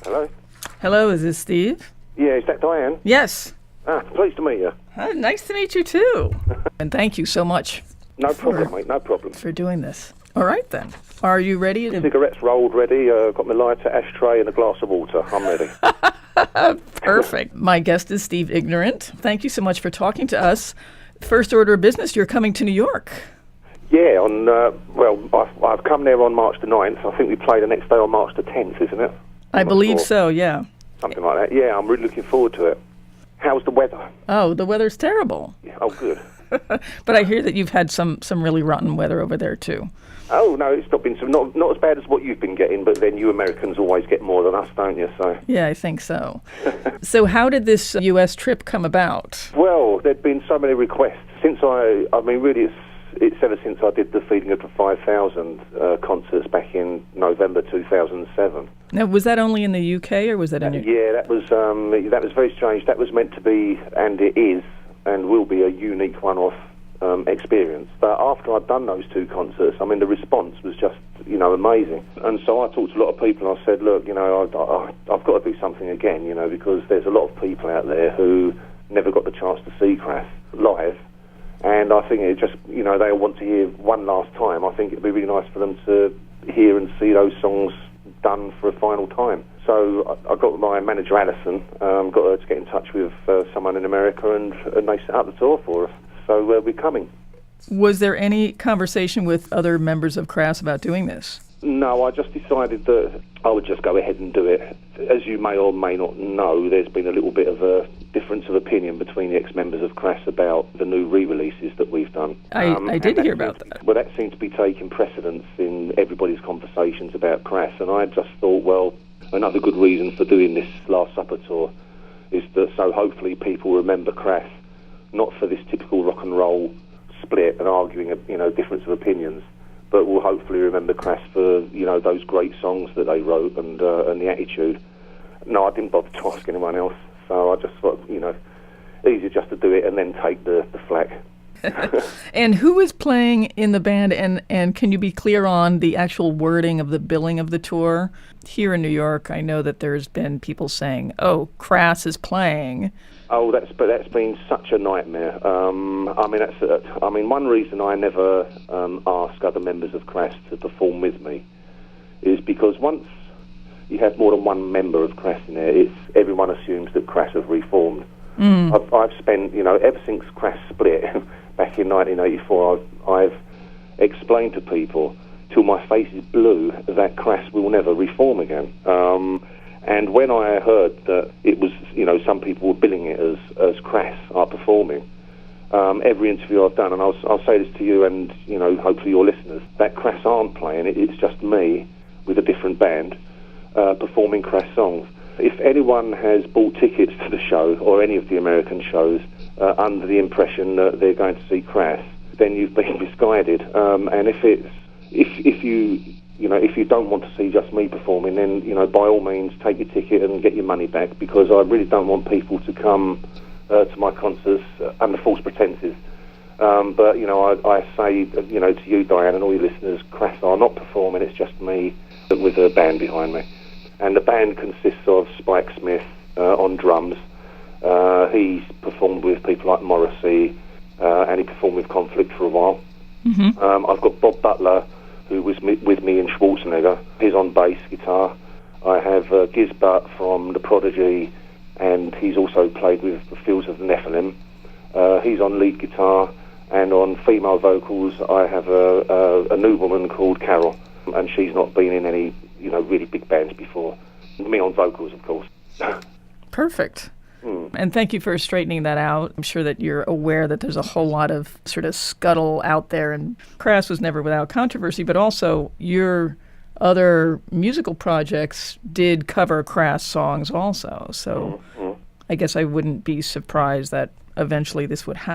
Hello? Hello, is this Steve? Yeah, is that Diane? Yes. Pleased to meet you. Nice to meet you, too. And thank you so much No problem, mate, no problem. for doing this. All right, then. Are you ready? Cigarettes rolled ready, got my lighter, ashtray and a glass of water. I'm ready. Perfect. My guest is Steve Ignorant. Thank you so much for talking to us. First order of business, you're coming to New York. Yeah, I've come there on March the 9th. I think we play the next day on March the 10th, isn't it? I believe so, yeah. Something like that. Yeah, I'm really looking forward to it. How's the weather? Oh, the weather's terrible. Yeah, oh, good. But I hear that you've had some really rotten weather over there, too. Oh, no, it's not been not as bad as what you've been getting, but then you Americans always get more than us, don't you? So yeah, I think so. So how did this U.S. trip come about? Well, there'd been so many requests. Really, it's ever since I did the Feeding of the 5,000 concerts back in November 2007. Now, was that only in the UK, or was that in New York? Yeah, that was very strange. That was meant to be, and it is, and will be a unique one-off experience. But after I'd done those two concerts, the response was just, amazing. And so I talked to a lot of people, and I said, look, I've got to do something again, because there's a lot of people out there who never got the chance to see CRASS live. And I think it just, they'll want to hear one last time. I think it'd be really nice for them to hear and see those songs done for a final time. So I got my manager, Alison, got her to get in touch with someone in America, and they set up the tour for us. So we're coming. Was there any conversation with other members of CRASS about doing this? No, I just decided that I would just go ahead and do it. As you may or may not know, there's been a little bit of a difference of opinion between the ex-members of CRASS about the new re-releases that we've done. I did hear about that. Well, that seemed to be taking precedence in everybody's conversations about CRASS, and I just thought, well, another good reason for doing this Last Supper tour is that so hopefully people remember CRASS, not for this typical rock and roll split and arguing, difference of opinions, but will hopefully remember CRASS for, those great songs that they wrote and the attitude. No, I didn't bother to ask anyone else, so I just thought, easier just to do it and then take the flack. And who is playing in the band, and can you be clear on the actual wording of the billing of the tour? Here in New York, I know that there's been people saying, oh, CRASS is playing. Oh, that's been such a nightmare. One reason I never ask other members of CRASS to perform with me is because once you have more than one member of CRASS in there, everyone assumes that CRASS have reformed. I've spent, ever since CRASS split back in 1984, I've explained to people till my face is blue that CRASS will never reform again. And when I heard that it was, some people were billing it as CRASS are performing, every interview I've done, and I'll say this to you and, hopefully your listeners, that CRASS aren't playing it, it's just me with a different band performing CRASS songs. If anyone has bought tickets to the show or any of the American shows under the impression that they're going to see CRASS, then you've been misguided. And if you don't want to see just me performing, then by all means take your ticket and get your money back, because I really don't want people to come to my concerts under false pretenses. But I say to you, Diane, and all your listeners, CRASS are not performing. It's just me with a band behind me. And the band consists of Spike Smith on drums. He's performed with people like Morrissey, and he performed with Conflict for a while. Mm-hmm. I've got Bob Butler, who was with me in Schwarzenegger. He's on bass guitar. I have Gizbert from The Prodigy, and he's also played with the Fields of the Nephilim. He's on lead guitar, and on female vocals, I have a new woman called Carol, and she's not been in any really big bands before. Me on vocals, of course. Perfect. And thank you for straightening that out. I'm sure that you're aware that there's a whole lot of sort of scuttle out there, and CRASS was never without controversy, but also your other musical projects did cover CRASS songs also. So I guess I wouldn't be surprised that eventually this would happen.